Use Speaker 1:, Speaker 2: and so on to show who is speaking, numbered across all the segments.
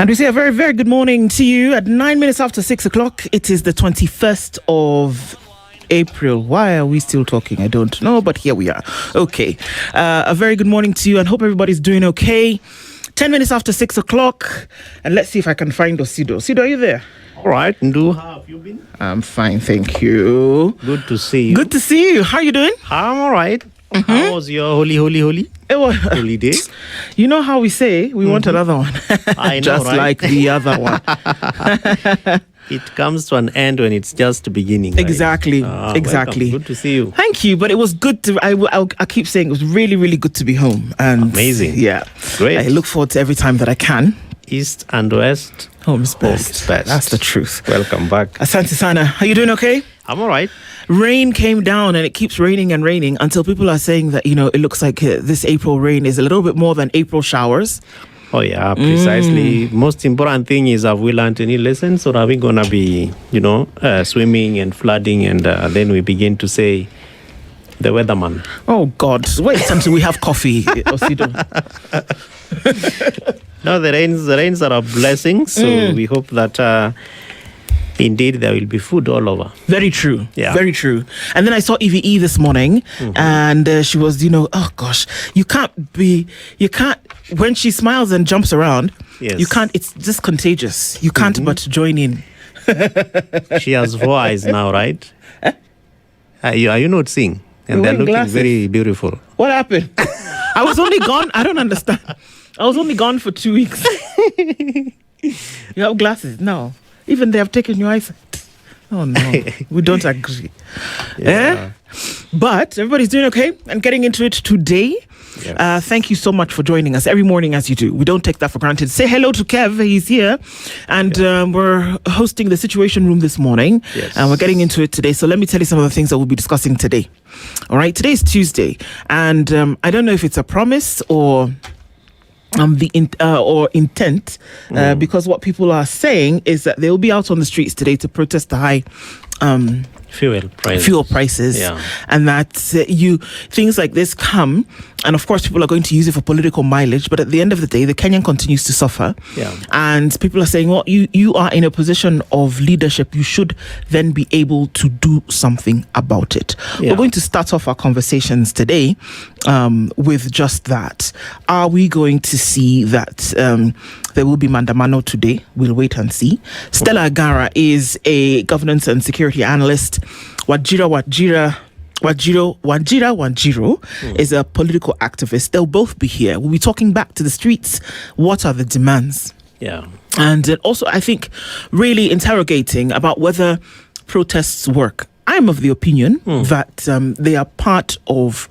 Speaker 1: And we say a very, very good morning to you at 9 minutes after 6 o'clock. It is the 21st of April. Why are we still talking? I don't know, but here we are. Okay. A very good morning to you and hope everybody's doing okay. 10 minutes after 6 o'clock. And let's see if I can find Osido. Osido, are you there?
Speaker 2: All right. Ndu, how have you been?
Speaker 1: I'm fine, thank you.
Speaker 2: Good to see you.
Speaker 1: Good to see you. How are you doing?
Speaker 2: I'm all right. How was your holiday?
Speaker 1: You know how we say we want another one.
Speaker 2: I know,
Speaker 1: just
Speaker 2: right?
Speaker 1: like the other one.
Speaker 2: It comes to an end when it's just beginning. Right?
Speaker 1: Exactly. Exactly.
Speaker 2: Welcome. Good to see you.
Speaker 1: Thank you. But it was good to. I keep saying it was really, really good to be home. And
Speaker 2: amazing.
Speaker 1: Yeah.
Speaker 2: Great.
Speaker 1: I look forward to every time that I can.
Speaker 2: East and West.
Speaker 1: Home's best. That's the truth.
Speaker 2: Welcome back.
Speaker 1: Asante Sana. Are you doing okay?
Speaker 2: I'm all right.
Speaker 1: Rain came down and it keeps raining and raining until people are saying that, it looks like this April rain is a little bit more than April showers.
Speaker 2: Oh, yeah, precisely. Most important thing is, have we learned any lessons, or are we going to be, swimming and flooding, and then we begin to say, the weatherman?
Speaker 1: Oh, God. Wait until we have coffee, Osido.
Speaker 2: No, the rains are a blessing, so we hope that indeed there will be food all over.
Speaker 1: Very true.
Speaker 2: Yeah.
Speaker 1: Very true. And then I saw EVE this morning, and she was, oh gosh, you can't, when she smiles and jumps around,
Speaker 2: yes.
Speaker 1: You can't, it's just contagious. You can't but join in.
Speaker 2: She has 4 eyes now, right? Are you not seeing? And they're looking very beautiful.
Speaker 1: What happened? I was only gone. I don't understand. I was only gone for 2 weeks. You have glasses? No. Even they have taken your eyesight. Oh, no. We don't agree.
Speaker 2: Yeah.
Speaker 1: But everybody's doing okay and getting into it today.
Speaker 2: Yes.
Speaker 1: Thank you so much for joining us every morning as you do. We don't take that for granted. Say hello to Kev. He's here. And we're hosting the Situation Room this morning.
Speaker 2: Yes.
Speaker 1: And we're getting into it today. So let me tell you some of the things that we'll be discussing today. All right. Today is Tuesday. And I don't know if it's a promise or intent, because what people are saying is that they'll be out on the streets today to protest the high fuel prices, and that things like this come, and of course people are going to use it for political mileage, but at the end of the day the Kenyan continues to suffer, and people are saying, well, you are in a position of leadership, you should then be able to do something about it. We're going to start off our conversations today with just that. Are we going to see that there will be Mandamano today? We'll wait and see. Stella Agara is a governance and security analyst. Wanjiro is a political activist. They'll both be here. We'll be talking back to the streets. What are the demands?
Speaker 2: Yeah.
Speaker 1: And also, I think, really interrogating about whether protests work. I'm of the opinion that they are part of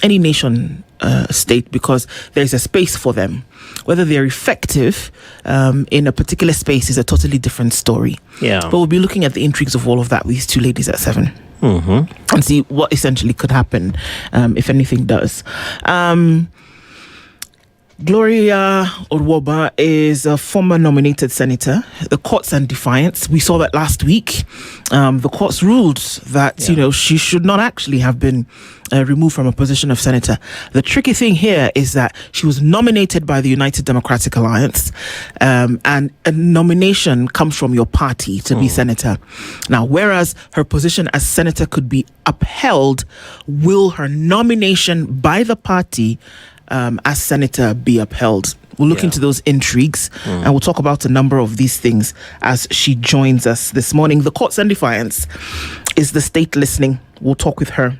Speaker 1: any nation state because there's a space for them. Whether they're effective in a particular space is a totally different story.
Speaker 2: Yeah.
Speaker 1: But we'll be looking at the intrigues of all of that with these two ladies at 7 and see what essentially could happen if anything does. Gloria Orwoba is a former nominated senator. The courts and defiance. We saw that last week. The courts ruled that she should not actually have been removed from a position of senator. The tricky thing here is that she was nominated by the United Democratic Alliance, and a nomination comes from your party to be senator. Now, whereas her position as senator could be upheld, will her nomination by the party as senator be upheld? We'll look into those intrigues and we'll talk about a number of these things as she joins us this morning. The Courts and Defiance is the state listening. We'll talk with her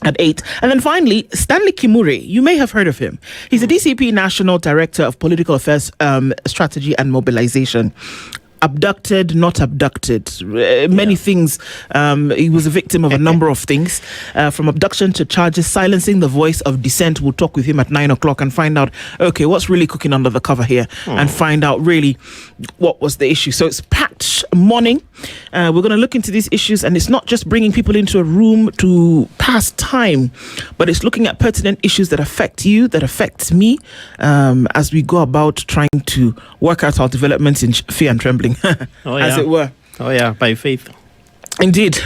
Speaker 1: at 8. And then finally, Stanley Kimure. You may have heard of him. He's a DCP National Director of Political Affairs, Strategy and Mobilization. Abducted, not abducted, many things. He was a victim of a number of things, from abduction to charges, silencing the voice of dissent. We'll talk with him at 9 o'clock and find out, okay, what's really cooking under the cover here, and find out really what was the issue. So it's packed morning. We're going to look into these issues, and it's not just bringing people into a room to pass time, but it's looking at pertinent issues that affect you, that affect me, as we go about trying to work out our developments in fear and trembling. As it were.
Speaker 2: Oh, yeah, by faith.
Speaker 1: Indeed.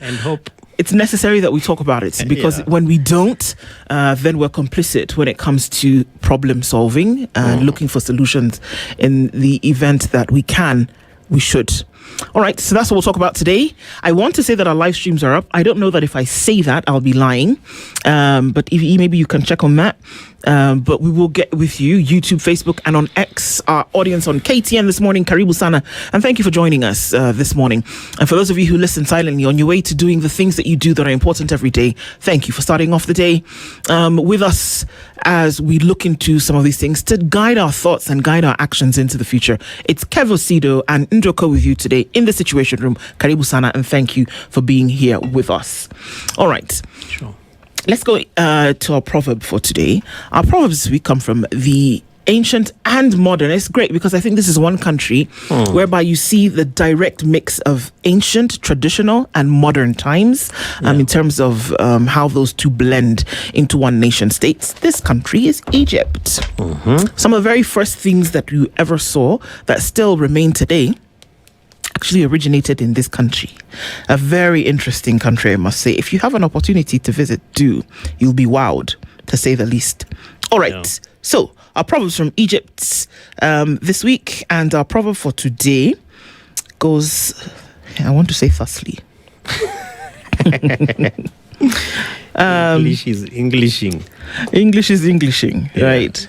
Speaker 2: And hope.
Speaker 1: it's necessary that we talk about it, because when we don't, then we're complicit when it comes to problem solving and looking for solutions. In the event that we should. All right, so that's what we'll talk about today. I want to say that our live streams are up. I don't know that if I say that, I'll be lying. But maybe you can check on that. But we will get with you, YouTube, Facebook, and on X, our audience on KTN this morning, Karibu Sana. And thank you for joining us this morning. And for those of you who listen silently on your way to doing the things that you do that are important every day, thank you for starting off the day with us as we look into some of these things to guide our thoughts and guide our actions into the future. It's Kevo Sido and Ndroko with you today in the Situation Room. Karibu Sana, and thank you for being here with us. All right.
Speaker 2: Sure.
Speaker 1: Let's go to our proverb for today. Our proverbs we come from the ancient and modern. It's great because I think this is one country whereby you see the direct mix of ancient, traditional, and modern times in terms of how those two blend into one nation states. This country is Egypt. Some of the very first things that you ever saw that still remain today actually originated in this country. A very interesting country, I must say. If you have an opportunity to visit, you'll be wowed, to say the least. All right, so our proverbs from Egypt this week, and our proverb for today goes, I want to say thusly.
Speaker 2: English is Englishing.
Speaker 1: English is Englishing, right.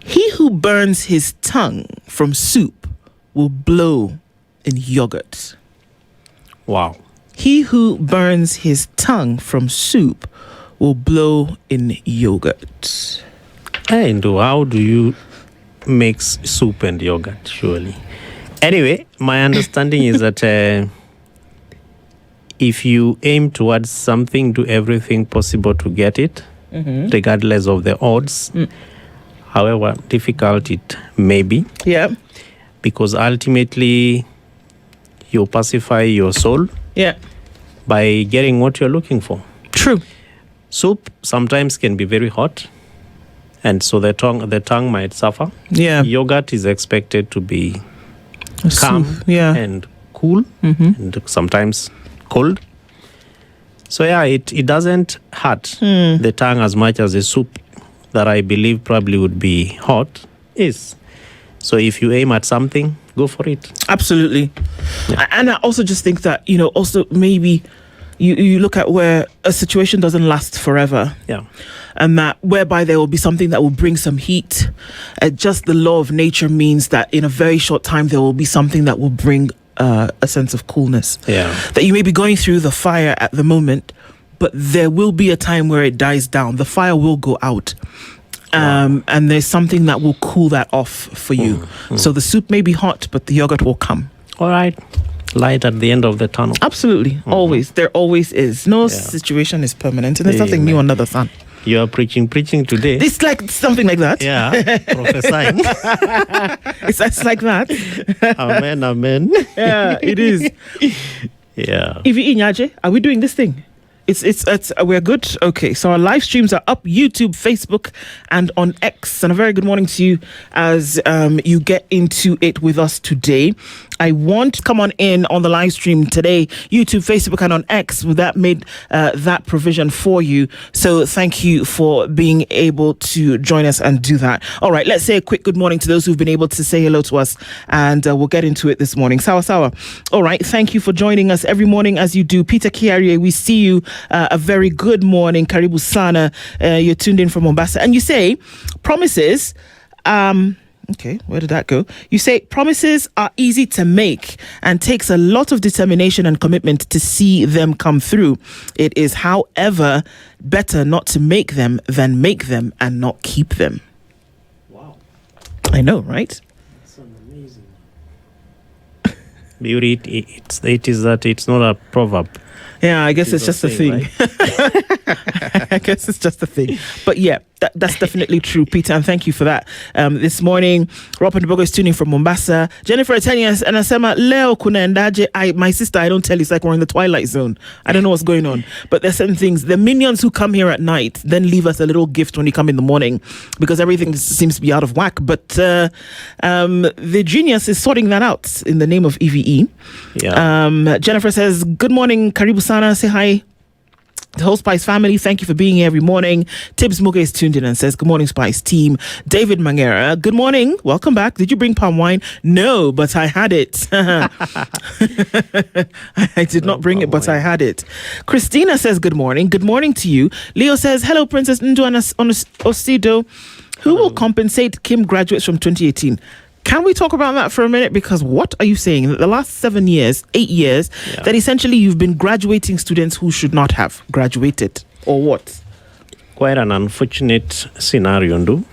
Speaker 1: He who burns his tongue from soup will blow in yogurt.
Speaker 2: Wow.
Speaker 1: He who burns his tongue from soup will blow in yogurt.
Speaker 2: And how do you mix soup and yogurt, surely? Anyway, my understanding is that if you aim towards something, do everything possible to get it, regardless of the odds. However difficult it may be.
Speaker 1: Yeah.
Speaker 2: Because ultimately you pacify your soul by getting what you're looking for.
Speaker 1: True.
Speaker 2: Soup sometimes can be very hot, and so the tongue might suffer.
Speaker 1: Yeah.
Speaker 2: Yogurt is expected to be calm and cool, and sometimes cold. So it doesn't hurt the tongue as much as the soup that I believe probably would be hot is. So if you aim at something, go for it.
Speaker 1: Absolutely. Yeah. And I also just think that, also maybe you look at where a situation doesn't last forever.
Speaker 2: Yeah.
Speaker 1: And that whereby there will be something that will bring some heat. Just the law of nature means that in a very short time, there will be something that will bring a sense of coolness.
Speaker 2: Yeah.
Speaker 1: That you may be going through the fire at the moment, but there will be a time where it dies down. The fire will go out. And there's something that will cool that off for you. So the soup may be hot, but the yogurt will come.
Speaker 2: All right. Light at the end of the tunnel.
Speaker 1: Absolutely. Always. There always is. No situation is permanent, and there's nothing new under the sun.
Speaker 2: You are preaching today.
Speaker 1: It's like something like that.
Speaker 2: Yeah. Prophesying.
Speaker 1: It's like that.
Speaker 2: Amen.
Speaker 1: Yeah, it is.
Speaker 2: Yeah.
Speaker 1: Ivi Inyaje, are we doing this thing? It's we're good. Okay, so our live streams are up, YouTube, Facebook, and on X. And a very good morning to you as you get into it with us today. I want to come on in on the live stream today, YouTube, Facebook, and on X. That made that provision for you. So thank you for being able to join us and do that. All right, let's say a quick good morning to those who've been able to say hello to us, and we'll get into it this morning. Sawa. All right, thank you for joining us every morning as you do. Peter Kiarie, we see you. A very good morning. Karibu Sana. You're tuned in from Mombasa. And you say, promises... Okay, where did that go? You say promises are easy to make and takes a lot of determination and commitment to see them come through. It is, however, better not to make them than make them and not keep them.
Speaker 2: Wow.
Speaker 1: I know, right?
Speaker 2: That's an amazing. Beauty, it is that it's not a proverb.
Speaker 1: Yeah, I guess it's just a thing. Right? I guess it's just a thing. But yeah, That's definitely true, Peter, and thank you for that. This morning, Rob Ndogo is tuning from Mombasa. Jennifer Atenya and Asema Leo Kuna Ndaje. My sister, I don't tell you, it's like we're in the twilight zone. I don't know what's going on, but there's certain things. The minions who come here at night then leave us a little gift when you come in the morning because everything seems to be out of whack. But the genius is sorting that out in the name of EVE.
Speaker 2: Yeah.
Speaker 1: Jennifer says, "Good morning, Karibu Sana. Say hi." The whole Spice family, thank you for being here every morning. Tibbs Muge is tuned in and says, "Good morning, Spice team." David Mangera, good morning. Welcome back. Did you bring palm wine? No, but I had it. I did not bring it, but I had it. Christina says, "Good morning." Good morning to you. Leo says, "Hello, Princess Nduana Osido. Who will compensate Kim graduates from 2018? Can we talk about that for a minute? Because what are you saying? The last 8 years, that essentially you've been graduating students who should not have graduated, or what?
Speaker 2: Quite an unfortunate scenario, Ndu.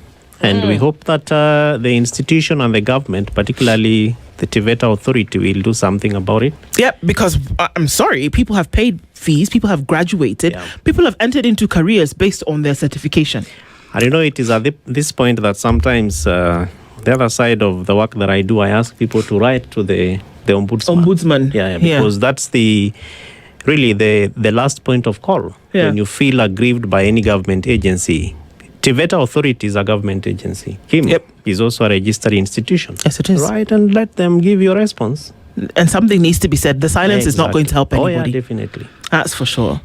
Speaker 2: And we hope that the institution and the government, particularly the TVETA authority, will do something about it.
Speaker 1: Yeah, because I'm sorry, people have paid fees, people have graduated, people have entered into careers based on their certification.
Speaker 2: And you know, it is at this point that sometimes the other side of the work that I do, I ask people to write to the ombudsman. Yeah, because that's really the last point of call. When you feel aggrieved by any government agency. TVETA authority is a government agency. Kim is also a registered institution.
Speaker 1: Yes, it is.
Speaker 2: Right, and let them give you a response.
Speaker 1: And something needs to be said. The silence is not going to help anybody.
Speaker 2: Oh, yeah, definitely.
Speaker 1: That's for sure.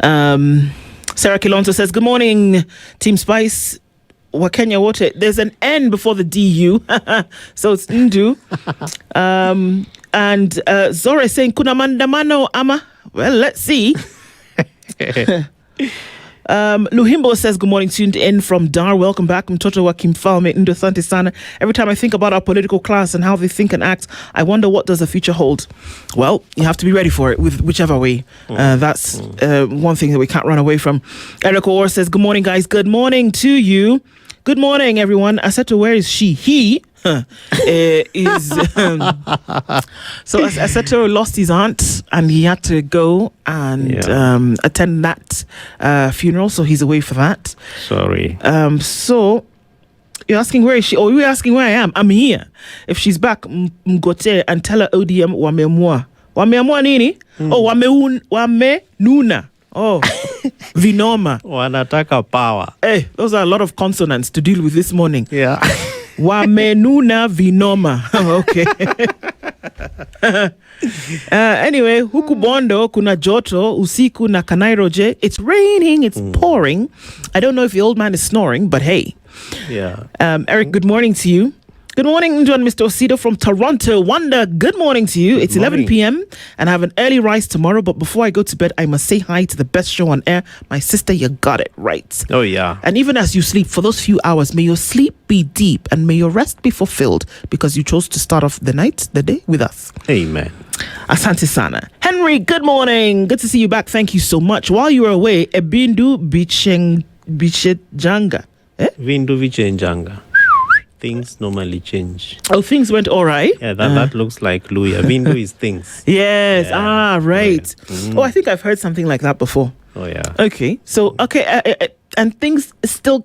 Speaker 1: Sarah Kilonso says, "Good morning, Team Spice. Wakenya water." There's an N before the DU, so it's Ndu. And Zora is saying, "Kuna mandamano ama?" Well, let's see. Luhimbo says, "Good morning, tuned in from Dar. Welcome back. Mtoto wa Kimfalme Ndu Asante sana. Every time I think about our political class and how they think and act, I wonder what does the future hold." Well, you have to be ready for it with whichever way. That's one thing that we can't run away from. Eric Orr says, "Good morning, guys. Good morning to you. Good morning, everyone." Aseto, where is she? He is so Aseto lost his aunt and he had to go and attend that funeral, so he's away for that.
Speaker 2: Sorry.
Speaker 1: So you're asking where is she? Oh, you're asking where I am. I'm here. If she's back, mgote and tell her ODM wamemwa. Wamemwa nini? Oh, wame nuna. Oh, Vinoma.
Speaker 2: Wanataka power.
Speaker 1: Hey, those are a lot of consonants to deal with this morning.
Speaker 2: Yeah.
Speaker 1: Wamenuna Vinoma. Okay. Anyway, huku Bondo kuna joto usiku na kanairoje. It's raining, it's pouring. I don't know if the old man is snoring, but hey.
Speaker 2: Yeah.
Speaker 1: Eric, good morning to you. Good morning, John, Mr. Osido from Toronto. Wanda, good morning to you. It's 11 p.m. and I have an early rise tomorrow. But before I go to bed, I must say hi to the best show on air. My sister, you got it right.
Speaker 2: Oh, yeah.
Speaker 1: And even as you sleep for those few hours, may your sleep be deep and may your rest be fulfilled because you chose to start off the day with us.
Speaker 2: Amen.
Speaker 1: Asante sana. Henry, good morning. Good to see you back. Thank you so much. While you were away, Ebindu Bichenjanga.
Speaker 2: Vindu Vichenjanga. Things normally change.
Speaker 1: Oh, things went all right?
Speaker 2: Yeah, that looks like Luya. Window is things.
Speaker 1: Yes. Yeah. Right.
Speaker 2: Oh, yeah.
Speaker 1: Oh, I think I've heard something like that before.
Speaker 2: Oh, yeah.
Speaker 1: Okay. So, and things still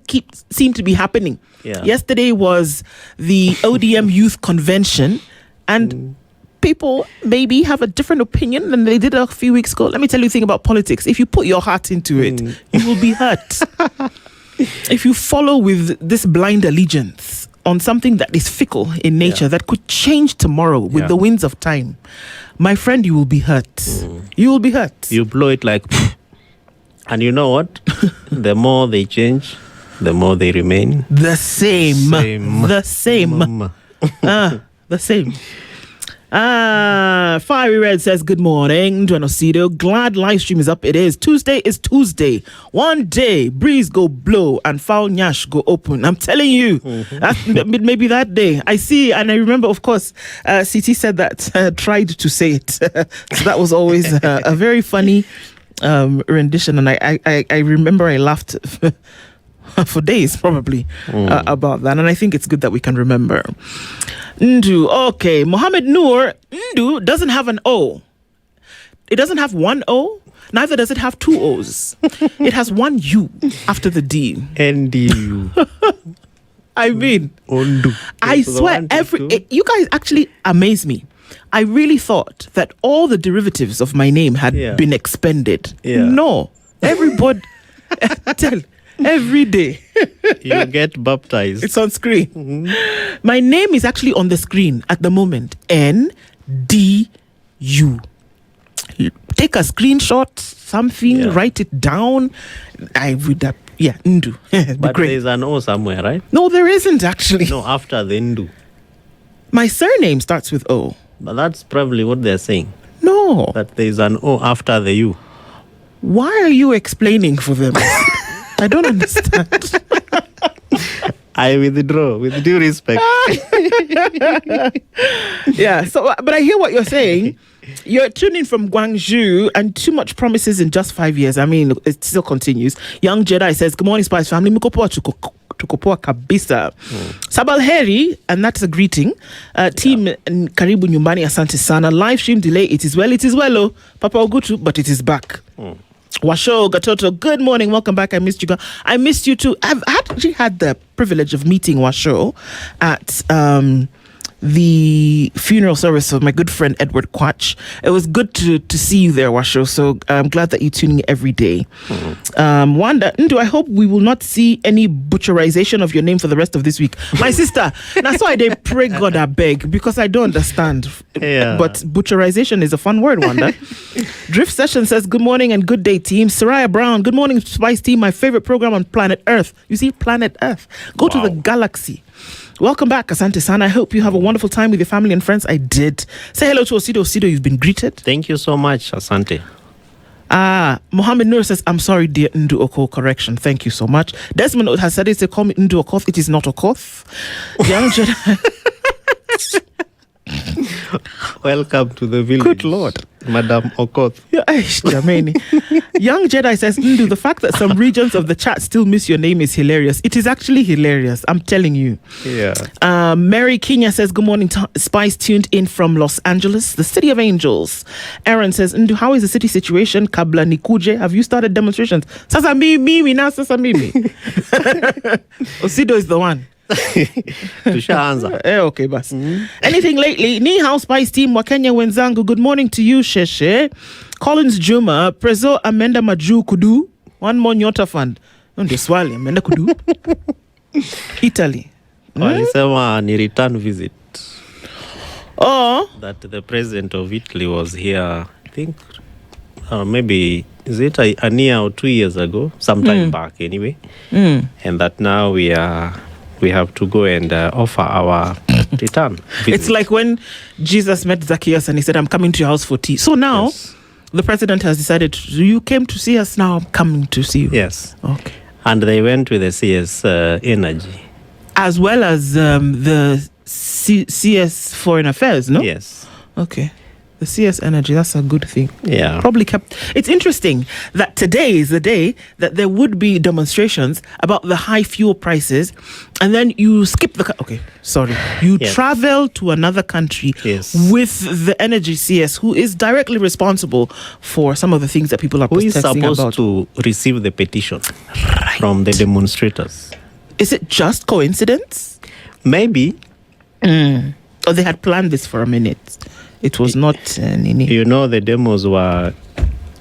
Speaker 1: seem to be happening.
Speaker 2: Yeah.
Speaker 1: Yesterday was the ODM Youth Convention, and people maybe have a different opinion than they did a few weeks ago. Let me tell you a thing about politics. If you put your heart into it, you will be hurt. If you follow with this blind allegiance on something that is fickle in nature, that could change tomorrow with the winds of time, my friend, you will be hurt. You will be hurt.
Speaker 2: You blow it like... And you know what? The more they change, the more they remain.
Speaker 1: The same. The same. The same. Fiery Red says, good morning, Dwenosido. Glad live stream is up. It is. Tuesday is Tuesday. One day, breeze go blow and foul nyash go open. I'm telling you, that's maybe that day. I see, and I remember, of course, CT said that, tried to say it. So that was always a very funny rendition. And I remember I laughed for days, probably, about that. And I think it's good that we can remember. Ndu, okay. Mohammed Noor, Ndu doesn't have an O. It doesn't have one O. Neither does it have two O's. It has one U after the D.
Speaker 2: NDU.
Speaker 1: I mean,
Speaker 2: Ondu.
Speaker 1: I swear, you guys actually amaze me. I really thought that all the derivatives of my name had been expended.
Speaker 2: Yeah.
Speaker 1: No, everybody, every day.
Speaker 2: You get baptized.
Speaker 1: It's on screen.
Speaker 2: Mm-hmm.
Speaker 1: My name is actually on the screen at the moment. NDU. Take a screenshot, something, write it down. I would have. Yeah, Ndu.
Speaker 2: But there's an O somewhere, right?
Speaker 1: No, there isn't actually.
Speaker 2: No, after the Ndu.
Speaker 1: My surname starts with O.
Speaker 2: But that's probably what they're saying.
Speaker 1: No.
Speaker 2: That there's an O after the U.
Speaker 1: Why are you explaining for them? I don't understand.
Speaker 2: I withdraw with due respect.
Speaker 1: Yeah, so, but I hear what you're saying. You're tuning from Guangzhou, and too much promises in just 5 years. I mean, it still continues. Young Jedi says, good morning, Spice family. Tukopoa kabisa. Sabal heri, and that's a greeting. Team Karibu Nyumbani Asante Sana. Live stream delay. It is well. Oh. Papa Ogutu, but it is back. Washo Gatoto, good morning. Welcome back. I missed you. I missed you too. I've actually had the privilege of meeting Washo at the funeral service of my good friend Edward Quach. It was good to see you there, Washo. So I'm glad that you're tuning in every day. Wanda, Ndu, I hope we will not see any butcherization of your name for the rest of this week. My sister, that's why they pray God I beg, because I don't understand.
Speaker 2: Yeah.
Speaker 1: But butcherization is a fun word, Wanda. Drift Session says, good morning and good day, team. Soraya Brown, good morning, Spice team. My favorite program on planet Earth. You see, planet Earth. Go to the galaxy. Welcome back, Asante Sana. I hope you have a wonderful time with your family and friends. I did. Say hello to Osido. Osido, you've been greeted.
Speaker 2: Thank you so much, Asante.
Speaker 1: Mohammed Nur says, I'm sorry, dear Ndu Oko. Correction. Thank you so much. Desmond has said, call me Ndu Okoth. It is not Okoth. Young Jedi.
Speaker 2: Welcome to the village.
Speaker 1: Good Lord.
Speaker 2: Madam Okoth.
Speaker 1: Young Jedi says, Ndu, the fact that some regions of the chat still miss your name is hilarious. It is actually hilarious. I'm telling you.
Speaker 2: Yeah.
Speaker 1: Mary Kenya says, good morning, Spice, tuned in from Los Angeles, the city of angels. Aaron says, Ndu, how is the city situation? Kabla Nikuje, have you started demonstrations? Sasa mimi now, sasa mimi. Osido is the one.
Speaker 2: Tushaanza.
Speaker 1: Okay, bas. Anything lately? Ni hao Spice team wa Kenya wenzangu. Good morning to you, Sheshe. Collins Juma, Prezo Amenda Maju Kudu. One more Nyota fund. Ndio swali Amenda Kudu. Italy.
Speaker 2: Walisema ni return visit.
Speaker 1: Oh.
Speaker 2: That the president of Italy was here, I think, maybe, is it a year or 2 years ago? Sometime back anyway. And that now we have to go and offer our return visit.
Speaker 1: It's like when Jesus met Zacchaeus and he said, I'm coming to your house for tea. So now, the president has decided, you came to see us, now I'm coming to see you.
Speaker 2: Yes.
Speaker 1: Okay.
Speaker 2: And they went with the CS Energy. As
Speaker 1: well as the CS Foreign Affairs, no?
Speaker 2: Yes.
Speaker 1: Okay. The CS Energy, that's a good thing.
Speaker 2: Yeah.
Speaker 1: Probably kept. It's interesting that today is the day that there would be demonstrations about the high fuel prices, and then you skip you travel to another country with the Energy CS, who is directly responsible for some of the things that people are protesting about.
Speaker 2: Who is supposed to receive the petition from the demonstrators? Is
Speaker 1: it just coincidence?
Speaker 2: Maybe.
Speaker 1: Or they had planned this for a minute. It was not
Speaker 2: the demos were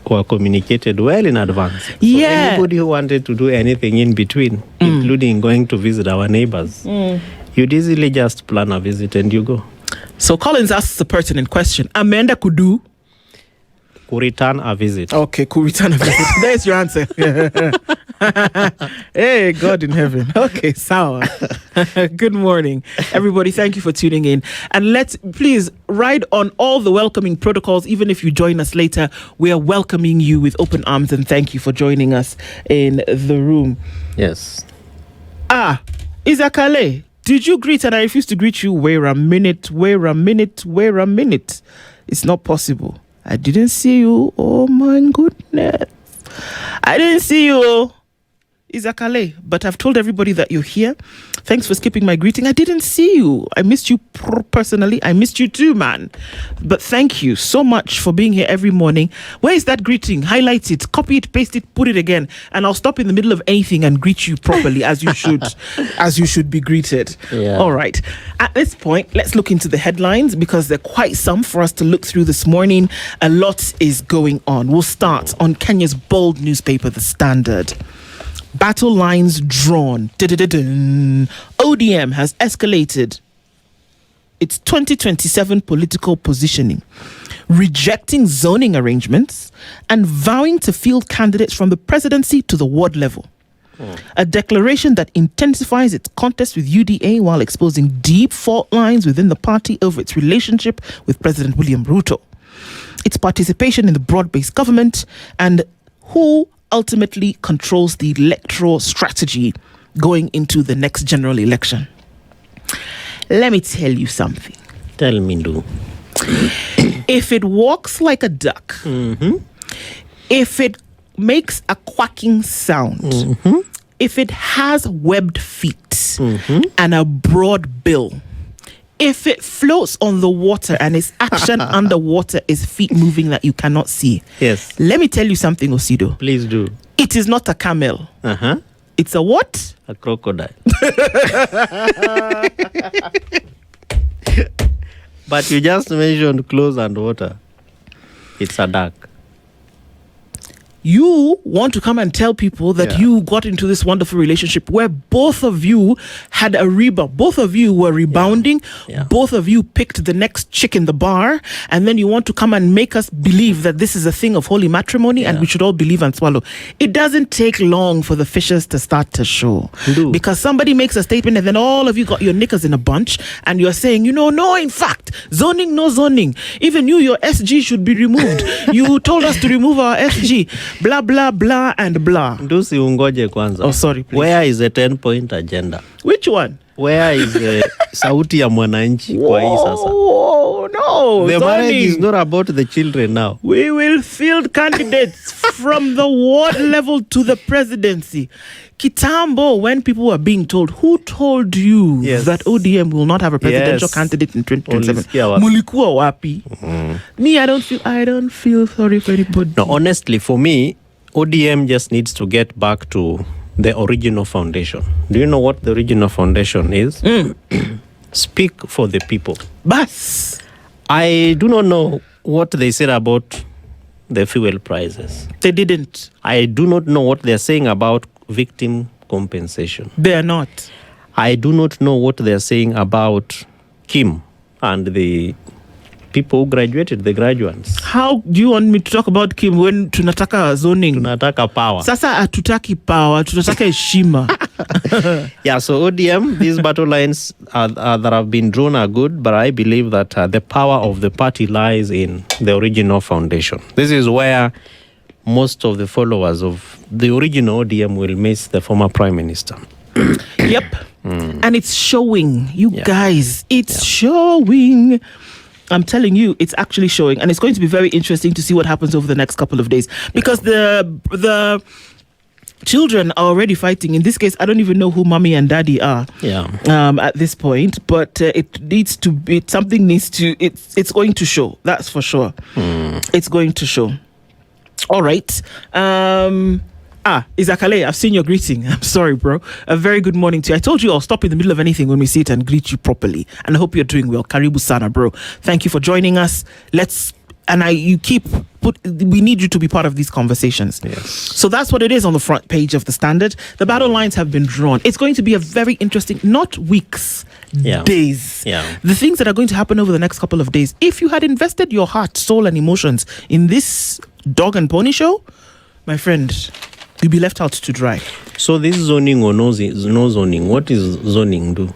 Speaker 2: communicated well in advance. So anybody who wanted to do anything in between, including going to visit our neighbors, you'd easily just plan a visit and you go.
Speaker 1: So Collins asks a pertinent question. Amanda could do?
Speaker 2: Could return a visit.
Speaker 1: Okay, could return a visit. There's your answer. Hey, God in heaven. Okay, sour. Good morning, everybody. Thank you for tuning in. And let's please ride on all the welcoming protocols. Even if you join us later, we are welcoming you with open arms and thank you for joining us in the room.
Speaker 2: Yes.
Speaker 1: Izakale, did you greet and I refuse to greet you? Wait a minute. It's not possible. I didn't see you. Oh my goodness. I didn't see you. Izakale, but I've told everybody that you're here. Thanks for skipping my greeting. I didn't see you. I missed you personally. I missed you too, man. But thank you so much for being here every morning. Where is that greeting? Highlight it, copy it, paste it, put it again, and I'll stop in the middle of anything and greet you properly as you should, as you should be greeted.
Speaker 2: Yeah.
Speaker 1: All right. At this point, let's look into the headlines because there are quite some for us to look through this morning. A lot is going on. We'll start on Kenya's bold newspaper, The Standard. Battle lines drawn. ODM has escalated its 2027 political positioning, rejecting zoning arrangements and vowing to field candidates from the presidency to the ward level. A declaration that intensifies its contest with UDA while exposing deep fault lines within the party over its relationship with President William Ruto, its participation in the broad-based government, and who ultimately controls the electoral strategy going into the next general election. Let me tell you something.
Speaker 2: Tell me, do.
Speaker 1: If it walks like a duck, if it makes a quacking sound, if it has webbed feet and a broad bill, if it floats on the water and its action underwater is feet moving that you cannot see.
Speaker 2: Yes.
Speaker 1: Let me tell you something, Osido.
Speaker 2: Please do.
Speaker 1: It is not a camel. It's a what?
Speaker 2: A crocodile. But you just mentioned clothes and water. It's a duck.
Speaker 1: You want to come and tell people that you got into this wonderful relationship where both of you had a rebound. Both of you were rebounding.
Speaker 2: Yeah.
Speaker 1: Both of you picked the next chick in the bar. And then you want to come and make us believe that this is a thing of holy matrimony and we should all believe and swallow. It doesn't take long for the fishes to start to show. Because somebody makes a statement and then all of you got your knickers in a bunch and you're saying, no, in fact, zoning, no zoning. Even you, your SG should be removed. You told us to remove our SG. Blah, blah, blah, and blah.
Speaker 2: Ndusi ungoje kwanza.
Speaker 1: Oh, sorry, please.
Speaker 2: Where is the 10-point agenda?
Speaker 1: Which one?
Speaker 2: Where is the sauti ya mwananchi kwa hii sasa?
Speaker 1: Oh, no.
Speaker 2: The
Speaker 1: zoning.
Speaker 2: marriage is not about the children now.
Speaker 1: We will field candidates from the ward level to the presidency. Kitambo, when people were being told, who told you that ODM will not have a presidential candidate in 2027? Mulikuwa wapi? Me, I don't feel sorry for anybody.
Speaker 2: No, honestly, for me, ODM just needs to get back to the original foundation. Do you know what the original foundation is? Speak for the people.
Speaker 1: Bas.
Speaker 2: I do not know what they said about the fuel prices.
Speaker 1: They didn't.
Speaker 2: I do not know what they're saying about victim compensation.
Speaker 1: They are not.
Speaker 2: I do not know what they're saying about Kim and the people who graduated, the graduates.
Speaker 1: How do you want me to talk about Kim when tunataka zoning?
Speaker 2: Tunataka power.
Speaker 1: Sasa hatutaki power, tunataka heshima.
Speaker 2: Yeah, so ODM, these battle lines that have been drawn are good, but I believe that the power of the party lies in the original foundation. This is where most of the followers of the original ODM will miss the former prime minister.
Speaker 1: Yep. And it's showing. You guys, it's showing. I'm telling you, it's actually showing. And it's going to be very interesting to see what happens over the next couple of days. Because the children are already fighting. In this case, I don't even know who mommy and daddy are at this point. But it needs to be, something needs to, it's going to show. That's for sure. It's going to show. All right. Izakale, I've seen your greeting. I'm sorry, bro. A very good morning to you. I told you I'll stop in the middle of anything when we see it and greet you properly. And I hope you're doing well. Karibu sana, bro. Thank you for joining us. We need you to be part of these conversations.
Speaker 2: Yes.
Speaker 1: So that's what it is on the front page of the Standard. The battle lines have been drawn. It's going to be a very interesting, not weeks, days.
Speaker 2: Yeah.
Speaker 1: The things that are going to happen over the next couple of days. If you had invested your heart, soul, and emotions in this dog and pony show, my friend, you'll be left out to dry.
Speaker 2: So this zoning or no zoning, what is zoning do?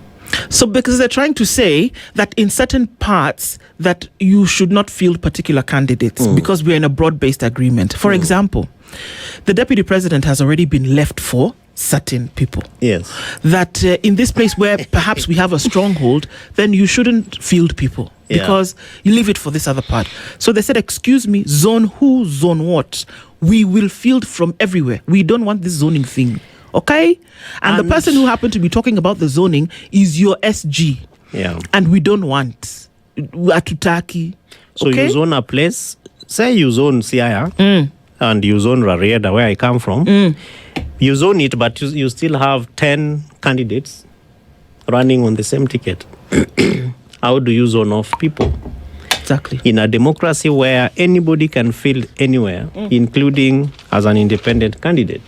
Speaker 1: So because they're trying to say that in certain parts that you should not field particular candidates because we're in a broad-based agreement. For example, the deputy president has already been left for certain people.
Speaker 2: Yes.
Speaker 1: That in this place where perhaps we have a stronghold, then you shouldn't field people because you leave it for this other part. So they said, excuse me, zone who, zone what? We will field from everywhere. We don't want this zoning thing Okay? And the person who happened to be talking about the zoning is your SG.
Speaker 2: Yeah.
Speaker 1: And we don't want Atutaki.
Speaker 2: So you zone a place, say you zone Siaya and you zone Rarieda, where I come from. You zone it, but you still have 10 candidates running on the same ticket. How do you zone off people?
Speaker 1: Exactly.
Speaker 2: In a democracy where anybody can field anywhere, including as an independent candidate.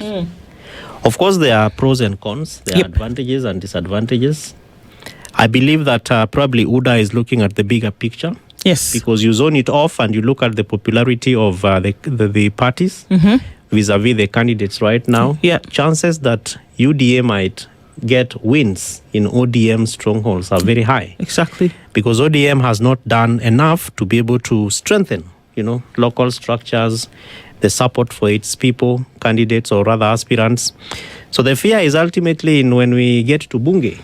Speaker 2: Of course, there are pros and cons. There are advantages and disadvantages. I believe that probably UDA is looking at the bigger picture.
Speaker 1: Yes.
Speaker 2: Because you zone it off and you look at the popularity of the parties vis-a-vis the candidates right now.
Speaker 1: Yeah.
Speaker 2: Chances that UDA might get wins in ODM strongholds are very high.
Speaker 1: Exactly.
Speaker 2: Because ODM has not done enough to be able to strengthen, local structures, the support for its people, candidates or rather aspirants. So the fear is ultimately in when we get to Bunge.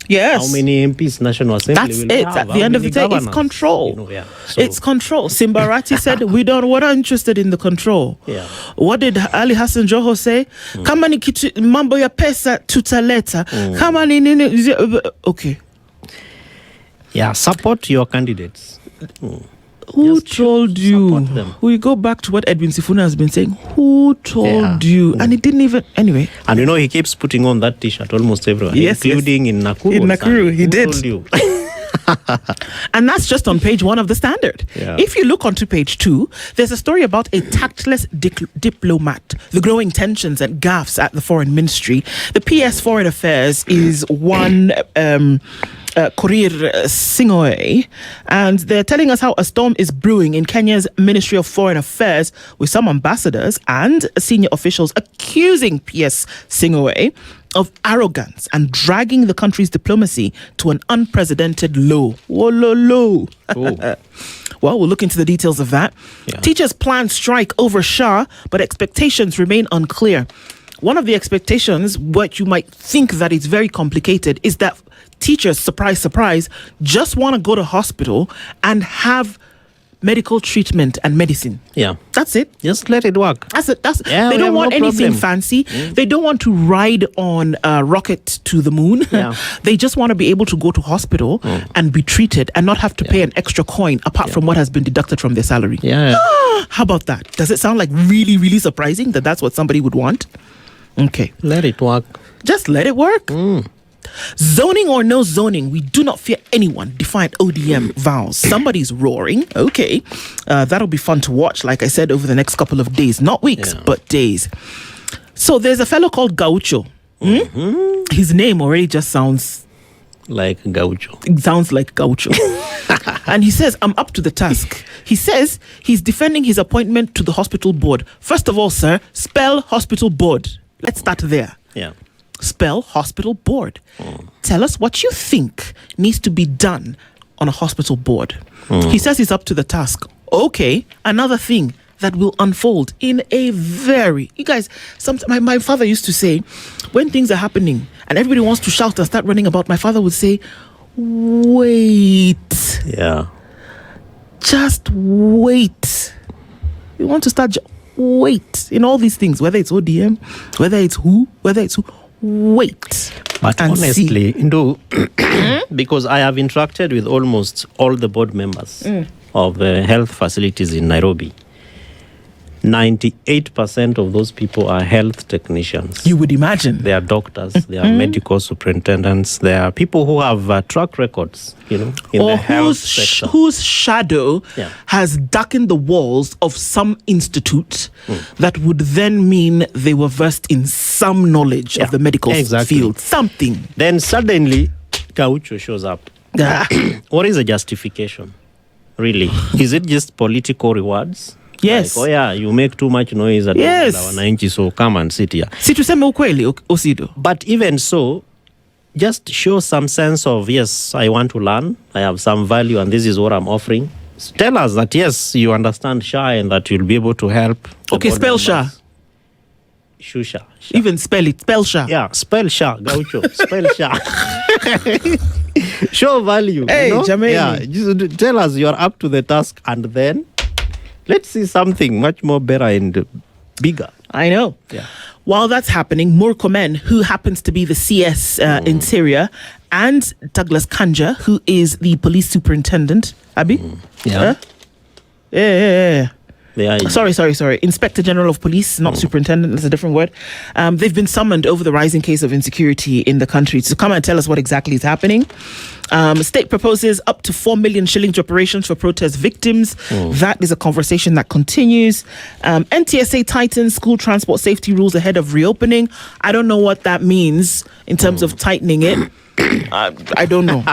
Speaker 1: Yes.
Speaker 2: How many MPs National Assembly
Speaker 1: That's
Speaker 2: will
Speaker 1: it.
Speaker 2: have?
Speaker 1: At the end of the day, it's control. It's control. Simbarati said, we're not interested in the control.
Speaker 2: Yeah.
Speaker 1: What did Ali Hassan Joho say? Kama ni kitu mambo ya pesa tutaleta. Kama ni nini. Okay.
Speaker 2: Yeah, support your candidates.
Speaker 1: Who told you?
Speaker 2: Them.
Speaker 1: We go back to what Edwin Sifuna has been saying. Who told you? And it didn't even... Anyway.
Speaker 2: And he keeps putting on that T-shirt almost everywhere, including in Nakuru.
Speaker 1: In Nakuru, he did.
Speaker 2: Told you?
Speaker 1: And that's just on page 1 of the Standard.
Speaker 2: Yeah.
Speaker 1: If you look onto page 2, there's a story about a tactless diplomat, the growing tensions and gaffes at the foreign ministry. The PS Foreign Affairs is one... Korir Singoe, and they're telling us how a storm is brewing in Kenya's Ministry of Foreign Affairs, with some ambassadors and senior officials accusing PS Singoe of arrogance and dragging the country's diplomacy to an unprecedented low. Wololo. Well, we'll look into the details of that. Yeah. Teachers plan strike over Shah, but expectations remain unclear. One of the expectations, what you might think that it's very complicated, is that teachers, surprise, surprise, just want to go to hospital and have medical treatment and medicine.
Speaker 2: Yeah.
Speaker 1: That's it.
Speaker 2: Just let it work.
Speaker 1: That's it. They don't want anything fancy. They don't want to ride on a rocket to the moon.
Speaker 2: Yeah.
Speaker 1: They just want to be able to go to hospital and be treated and not have to pay an extra coin apart from what has been deducted from their salary.
Speaker 2: Yeah.
Speaker 1: How about that? Does it sound like really, really surprising that that's what somebody would want? Okay.
Speaker 2: Let it work.
Speaker 1: Just let it work. Zoning or no zoning, we do not fear anyone. Defiant ODM vows. Somebody's roaring. Okay. That'll be fun to watch, like I said, over the next couple of days. Not weeks, but days. So there's a fellow called Gaucho. His name already just sounds...
Speaker 2: like Gaucho.
Speaker 1: It sounds like Gaucho. And he says, I'm up to the task. He says he's defending his appointment to the hospital board. First of all, sir, spell hospital board. Let's start there.
Speaker 2: Yeah.
Speaker 1: Spell hospital board. Tell us what you think needs to be done on a hospital board. He says he's up to the task. Okay, another thing that will unfold in a very... You guys, my father used to say, when things are happening and everybody wants to shout and start running about, my father would say, wait.
Speaker 2: Yeah.
Speaker 1: Just wait. You want to start... wait. In all these things, whether it's ODM, whether it's who, wait.
Speaker 2: But honestly, because I have interacted with almost all the board members of the health facilities in Nairobi, 98% of those people are health technicians.
Speaker 1: You would imagine.
Speaker 2: They are doctors, they are medical superintendents, they are people who have track records, in the health sector.
Speaker 1: Whose shadow has darkened the walls of some institute that would then mean they were versed in some knowledge of the medical field. Something.
Speaker 2: Then suddenly, Gaucho shows up. What is the justification? Really? Is it just political rewards?
Speaker 1: Yes.
Speaker 2: Like, you make too much noise at wananchi, so come and sit here.
Speaker 1: Si tuseme ukweli, Osido.
Speaker 2: But even so, just show some sense of, yes, I want to learn, I have some value, and this is what I'm offering. Tell us that, yes, you understand SHA and that you'll be able to help.
Speaker 1: Okay, spell SHA.
Speaker 2: Shusha.
Speaker 1: Even spell it. Spell SHA.
Speaker 2: Yeah, spell SHA, Gaucho. Spell SHA. Show value.
Speaker 1: Hey, Jamaican.
Speaker 2: Yeah, just tell us you're up to the task, and then let's see something much more better and bigger.
Speaker 1: I know.
Speaker 2: Yeah.
Speaker 1: While that's happening, Murkomen, who happens to be the CS Interior, and Douglas Kanja, who is the police superintendent, Abby?
Speaker 2: Yeah.
Speaker 1: Yeah. Sorry. Inspector General of Police, not superintendent, that's a different word. They've been summoned over the rising case of insecurity in the country to come and tell us what exactly is happening. State proposes up to 4 million shillings reparations for protest victims. That is a conversation that continues. NTSA tightens school transport safety rules ahead of reopening. I don't know what that means in terms of tightening it. I don't know.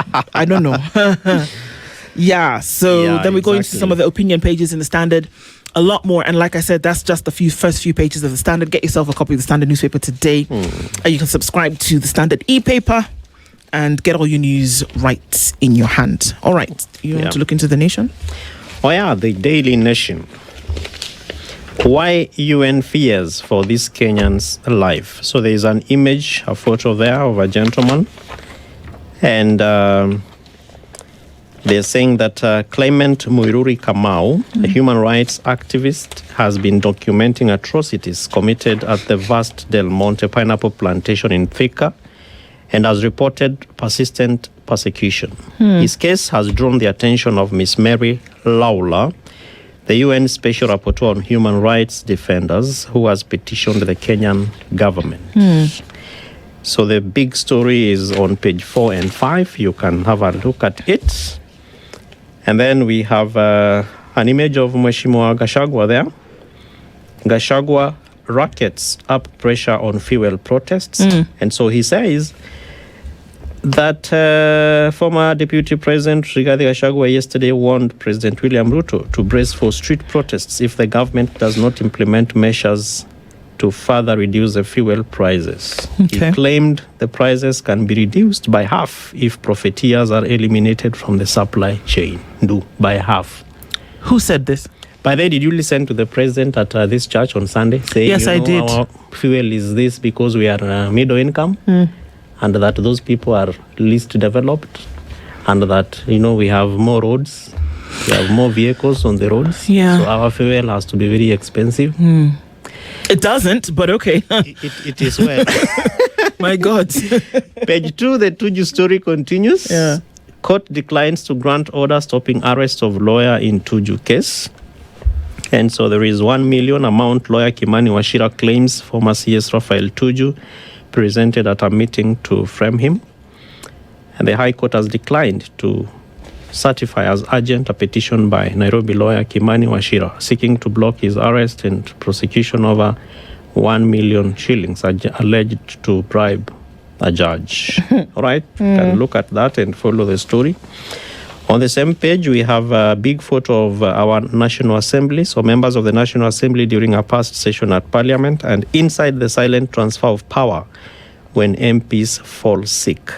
Speaker 1: Yeah, so then we go into some of the opinion pages in the Standard. A lot more, and like I said, that's just the first few pages of the Standard. Get yourself a copy of the Standard newspaper today. You can subscribe to the Standard e-paper and get all your news right in your hand. All right, you want to look into the Nation?
Speaker 2: Oh yeah, the Daily Nation. Why UN fears for this Kenyan's life? So there is an image, a photo there of a gentleman, and they're saying that Clement Muiruri Kamau, a human rights activist, has been documenting atrocities committed at the vast Del Monte pineapple plantation in Thika and has reported persistent persecution. His case has drawn the attention of Miss Mary Lawler, the UN Special Rapporteur on Human Rights Defenders, who has petitioned the Kenyan government. So the big story is on page 4 and 5. You can have a look at it. And then we have an image of Mheshimiwa Gachagua there. Gachagua rackets up pressure on fuel protests. And so he says that former Deputy President Rigathi Gachagua yesterday warned President William Ruto to brace for street protests if the government does not implement measures to further reduce the fuel prices.
Speaker 1: Okay.
Speaker 2: He claimed the prices can be reduced by half if profiteers are eliminated from the supply chain. By half.
Speaker 1: Who said this?
Speaker 2: By the way, did you listen to the president at this church on Sunday saying,
Speaker 1: yes, I did.
Speaker 2: Our fuel is this because we are middle income and that those people are least developed and that, we have more roads, we have more vehicles on the roads.
Speaker 1: Yeah.
Speaker 2: So our fuel has to be very expensive.
Speaker 1: It doesn't, but okay.
Speaker 2: It is well.
Speaker 1: My God.
Speaker 2: Page 2, the Tuju story continues.
Speaker 1: Yeah.
Speaker 2: Court declines to grant order stopping arrest of lawyer in Tuju case. And so there is 1 million amount lawyer Kimani Wachira claims former CS Raphael Tuju presented at a meeting to frame him. And the High Court has declined to certify as urgent a petition by Nairobi lawyer Kimani Wachira seeking to block his arrest and prosecution over 1 million shillings alleged to bribe a judge. All right, you can look at that and follow the story. On the same page, we have a big photo of our National Assembly, so members of the National Assembly during a past session at Parliament, and inside the silent transfer of power when MPs fall sick.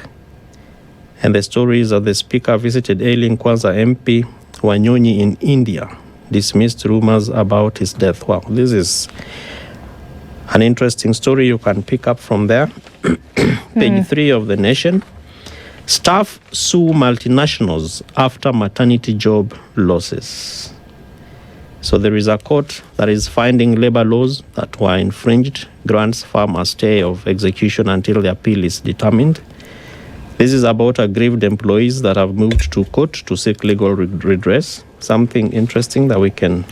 Speaker 2: And the story is that the Speaker visited Eileen Kwanza MP Wanyonyi in India, dismissed rumors about his death. Wow, this is an interesting story you can pick up from there. Page 3 of the Nation. Staff sue multinationals after maternity job losses. So there is a court that is finding labor laws that were infringed, grants firm a stay of execution until the appeal is determined. This is about aggrieved employees that have moved to court to seek legal redress. Something interesting that we can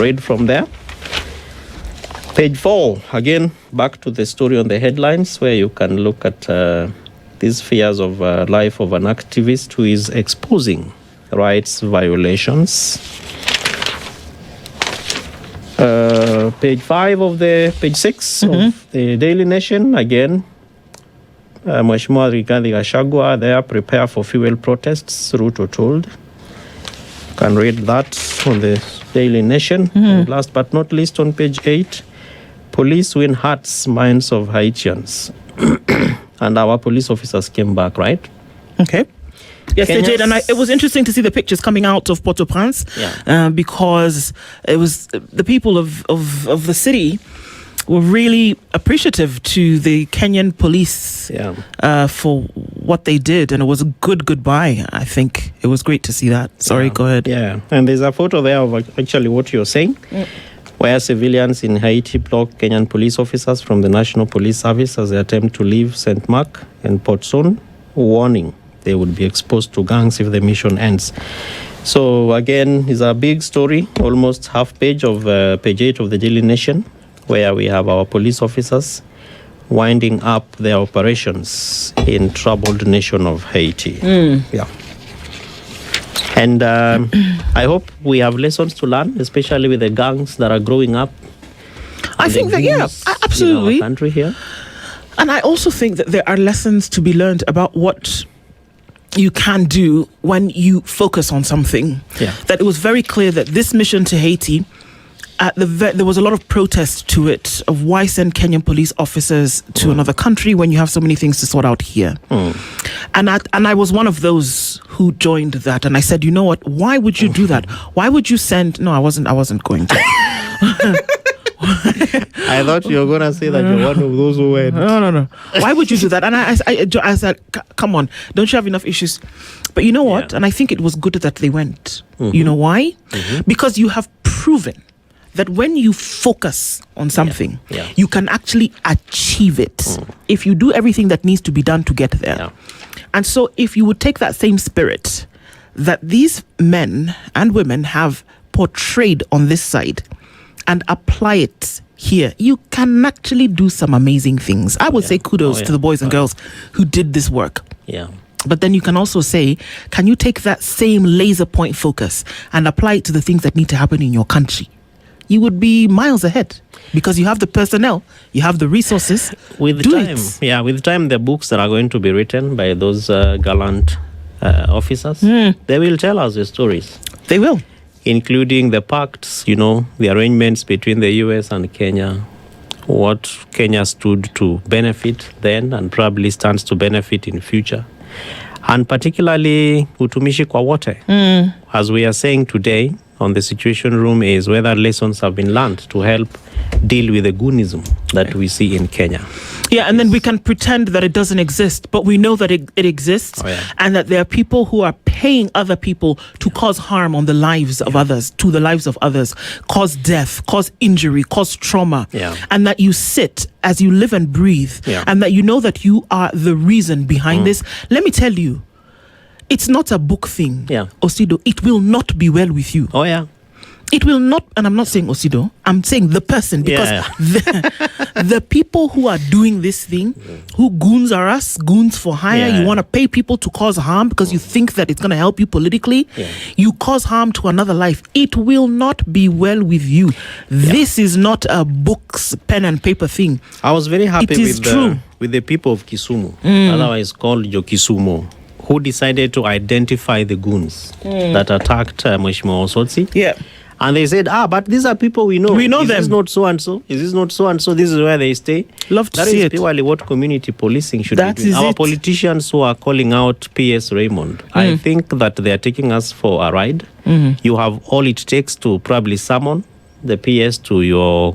Speaker 2: read from there. Page 4, again, back to the story on the headlines where you can look at these fears of life of an activist who is exposing rights violations. Page 5 of page 6 of the Daily Nation, again, Mheshimiwa Rigathi Gachagua there, prepare for fuel protests, Ruto told. You can read that on the Daily Nation. And last but not least, on page 8, police win hearts, minds of Haitians. And our police officers came back, right?
Speaker 1: Okay. Yes, they did. And it was interesting to see the pictures coming out of Port-au-Prince because it was the people of the city were really appreciative to the Kenyan police for what they did. And it was a good goodbye, I think. It was great to see that. Sorry, go ahead.
Speaker 2: Yeah, and there's a photo there of actually what you're saying. where civilians in Haiti blocked Kenyan police officers from the National Police Service as they attempt to leave St. Mark and Port Saul, warning they would be exposed to gangs if the mission ends. So again, it's a big story, almost half page of page 8 of the Daily Nation, where we have our police officers winding up their operations in troubled nation of Haiti. Yeah. And I hope we have lessons to learn, especially with the gangs that are growing up.
Speaker 1: I think that, yeah, absolutely.
Speaker 2: In our country here.
Speaker 1: And I also think that there are lessons to be learned about what you can do when you focus on something.
Speaker 2: Yeah.
Speaker 1: That it was very clear that this mission to Haiti, there was a lot of protest to it of why send Kenyan police officers to another country when you have so many things to sort out here. And I was one of those who joined that, and I said, you know what? Why would you do that? Why would you send? No, I wasn't going to.
Speaker 2: I thought you were going to say that you're one of those who went.
Speaker 1: No. Why would you do that? And I said, come on, don't you have enough issues? But you know what?
Speaker 2: Yeah.
Speaker 1: And I think it was good that they went. You know why? Because you have proven that when you focus on something, you can actually achieve it if you do everything that needs to be done to get there.
Speaker 2: Yeah.
Speaker 1: And so if you would take that same spirit that these men and women have portrayed on this side and apply it here, you can actually do some amazing things. I would say kudos to the boys and girls who did this work.
Speaker 2: Yeah.
Speaker 1: But then you can also say, can you take that same laser point focus and apply it to the things that need to happen in your country? You would be miles ahead because you have the personnel, you have the resources.
Speaker 2: With time, the books that are going to be written by those gallant officers, they will tell us the stories.
Speaker 1: They will.
Speaker 2: Including the pacts, the arrangements between the US and Kenya, what Kenya stood to benefit then and probably stands to benefit in future. And particularly utumishi kwa wote, as we are saying today on the Situation Room, is whether lessons have been learned to help deal with the goonism that we see in Kenya.
Speaker 1: Yeah, and then we can pretend that it doesn't exist, but we know that it exists, and that there are people who are paying other people to cause harm on the lives of others, to the lives of others, cause death, cause injury, cause trauma, and that you sit as you live and breathe, and that you know that you are the reason behind this. Let me tell you, it's not a book thing, Osido. It will not be well with you.
Speaker 2: Oh, yeah.
Speaker 1: It will not, and I'm not saying Osido, I'm saying the person, because the people who are doing this thing, who goons are us, goons for hire, you want to pay people to cause harm because you think that it's going to help you politically, you cause harm to another life. It will not be well with you. This is not a books, pen and paper thing.
Speaker 2: I was very happy with the people of Kisumu, otherwise called Kisumu, who decided to identify the goons that attacked Mheshimiwa Osotsi.
Speaker 1: Yeah.
Speaker 2: And they said, but these are people we know.
Speaker 1: We know them.
Speaker 2: Is this not so-and-so? Is this not so-and-so? This is where they stay.
Speaker 1: Love to see it.
Speaker 2: That is purely what community policing should be doing. Our politicians who are calling out P.S. Raymond, I think that they are taking us for a ride. You have all it takes to probably summon the P.S. to your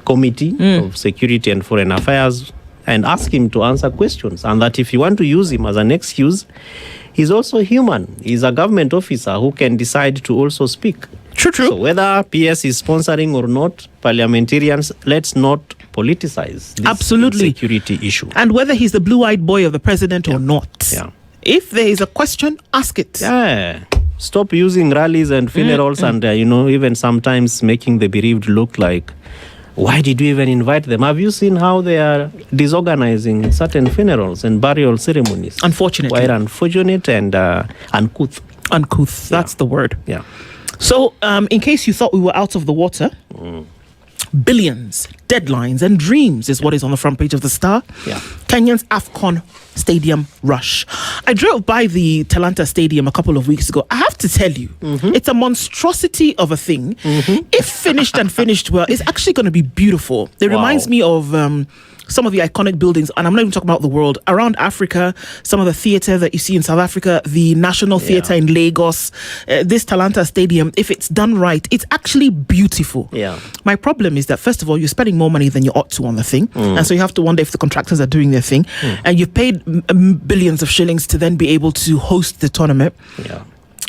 Speaker 2: committee of security and foreign affairs and ask him to answer questions. And that if you want to use him as an excuse, he's also human. He's a government officer who can decide to also speak.
Speaker 1: True.
Speaker 2: So whether PS is sponsoring or not, parliamentarians, let's not politicize this security issue.
Speaker 1: And whether he's the blue-eyed boy of the president or not.
Speaker 2: Yeah.
Speaker 1: If there is a question, ask it.
Speaker 2: Yeah. Stop using rallies and funerals and, even sometimes making the bereaved look like, why did you even invite them? Have you seen how they are disorganizing certain funerals and burial ceremonies?
Speaker 1: Unfortunately.
Speaker 2: Quite unfortunate and uncouth.
Speaker 1: Uncouth, that's the word.
Speaker 2: Yeah.
Speaker 1: So, in case you thought we were out of the water, billions, deadlines, and dreams is what is on the front page of the Star.
Speaker 2: Yeah.
Speaker 1: Kenyans AFCON Stadium rush. I drove by the Talanta Stadium a couple of weeks ago. I have to tell you, it's a monstrosity of a thing. If finished and finished well, it's actually going to be beautiful. It reminds me of some of the iconic buildings, and I'm not even talking about the world, around Africa, some of the theatre that you see in South Africa, the National Theatre in Lagos, this Talanta Stadium, if it's done right, it's actually beautiful.
Speaker 2: Yeah.
Speaker 1: My problem is that, first of all, you're spending more money than you ought to on the thing, and so you have to wonder if the contractors are doing their thing, and you've paid billions of shillings to then be able to host the tournament.
Speaker 2: Yeah.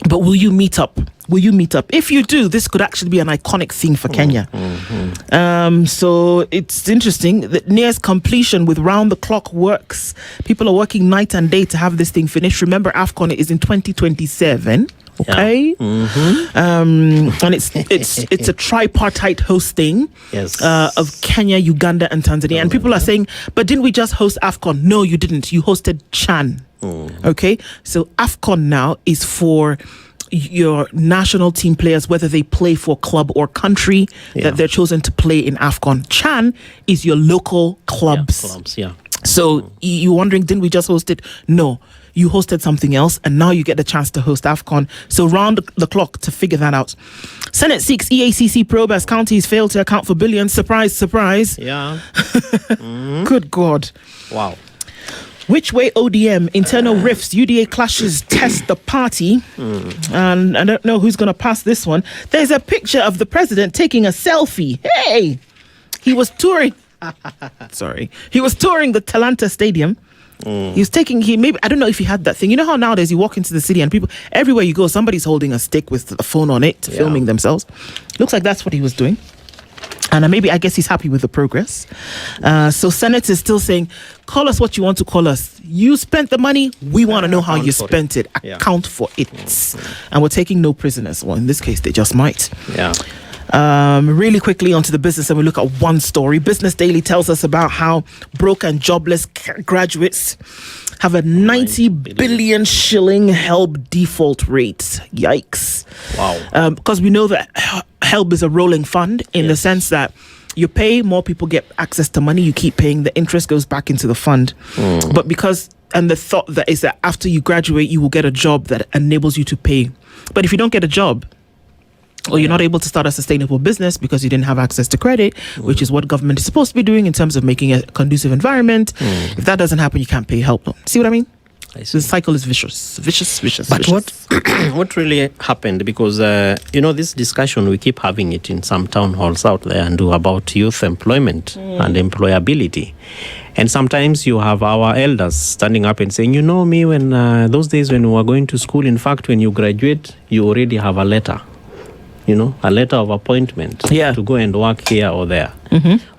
Speaker 1: But will you meet up? Will you meet up? If you do, this could actually be an iconic thing for Kenya. So it's interesting that nearest completion with round-the-clock works. People are working night and day to have this thing finished. Remember, AFCON is in 2027. Okay, and it's a tripartite hosting of Kenya, Uganda, and Tanzania. And people are saying, but didn't we just host AFCON? No, you didn't. You hosted Chan. Okay, so AFCON now is for your national team players, whether they play for club or country, that they're chosen to play in AFCON. Chan is your local clubs. So you're wondering, didn't we just host it? No, you hosted something else, and now you get the chance to host AFCON. So round the clock to figure that out. Senate seeks EACC probe as counties fail to account for billions. Surprise, surprise.
Speaker 2: Yeah.
Speaker 1: Good God.
Speaker 2: Wow.
Speaker 1: Which way ODM? Internal rifts, UDA clashes test the party. And I don't know who's going to pass this one. There's a picture of the president taking a selfie. Hey! He was touring. He was touring the Talanta Stadium. He was I don't know if he had that thing. You know how nowadays you walk into the city and people, everywhere you go, somebody's holding a stick with a phone on it, filming themselves. Looks like that's what he was doing. And I guess he's happy with the progress. So Senate is still saying, call us what you want to call us. You spent the money. We want to know how you spent it. Account for it. And we're taking no prisoners. Well, in this case, they just might. Really quickly onto the business, and we look at one story. Business Daily tells us about how broke and jobless graduates have a 90 billion shilling HELB default rate. Yikes.
Speaker 2: Wow.
Speaker 1: Because we know that HELB is a rolling fund in the sense that you pay, more people get access to money, you keep paying, the interest goes back into the fund. But the thought that is that after you graduate, you will get a job that enables you to pay. But if you don't get a job, or you're not able to start a sustainable business because you didn't have access to credit, which is what government is supposed to be doing in terms of making a conducive environment. If that doesn't happen, you can't pay help loan. See what I mean? The cycle is vicious. But
Speaker 2: what really happened? Because, this discussion, we keep having it in some town halls out there and do about youth employment and employability. And sometimes you have our elders standing up and saying, me, when those days when we were going to school, in fact, when you graduate, you already have a letter. A letter of appointment to go and work here or there.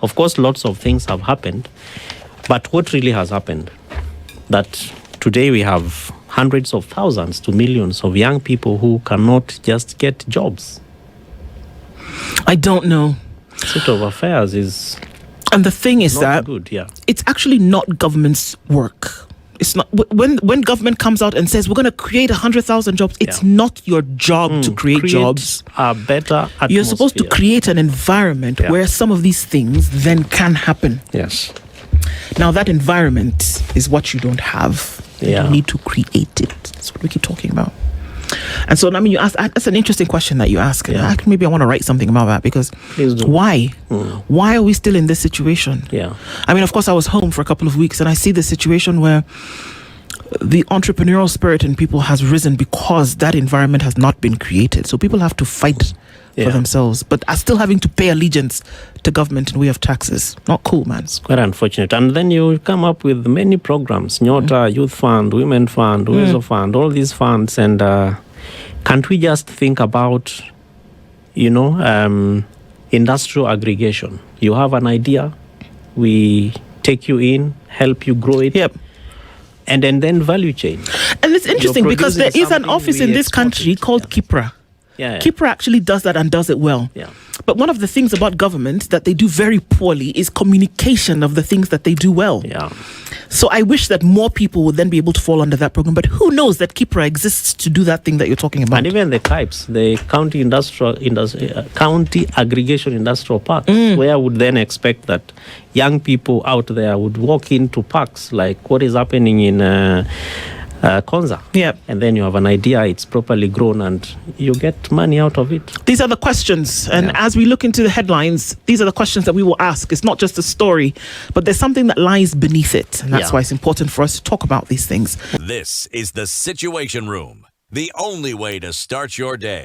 Speaker 2: Of course, lots of things have happened. But what really has happened? That today we have hundreds of thousands to millions of young people who cannot just get jobs.
Speaker 1: I don't know.
Speaker 2: State of affairs is...
Speaker 1: And the thing is that
Speaker 2: good,
Speaker 1: it's actually not government's work. It's not when government comes out and says we're going to create 100,000 jobs. It's not your job to create jobs.
Speaker 2: A better atmosphere.
Speaker 1: You're supposed to create an environment where some of these things then can happen.
Speaker 2: Yes.
Speaker 1: Now that environment is what you don't have. You need to create it. That's what we keep talking about. And so, you asked, that's an interesting question that you ask. Maybe I want to write something about that because why? Why are we still in this situation? Of course, I was home for a couple of weeks and I see the situation where the entrepreneurial spirit in people has risen because that environment has not been created. So people have to fight for themselves, but are still having to pay allegiance to government in way of taxes. Not cool, man.
Speaker 2: It's quite unfortunate. And then you come up with many programs, Nyota, Youth Fund, Women Fund, Uwezo Fund, all these funds. And can't we just think about, industrial aggregation? You have an idea, we take you in, help you grow it. And then value chain.
Speaker 1: And it's interesting because there is an office in this country called KIPRA. KIPRA actually does that and does it well. But one of the things about government that they do very poorly is communication of the things that they do well. So I wish that more people would then be able to fall under that program. But who knows that KIPRA exists to do that thing that you're talking about?
Speaker 2: And even the KIPES, the County Aggregation Industrial Parks, where I would then expect that young people out there would walk into parks like what is happening in Konza. And then you have an idea, it's properly grown and you get money out of it.
Speaker 1: These are the questions. And as we look into the headlines, these are the questions that we will ask. It's not just a story, but there's something that lies beneath it. And that's why it's important for us to talk about these things.
Speaker 3: This is the Situation Room, the only way to start your day.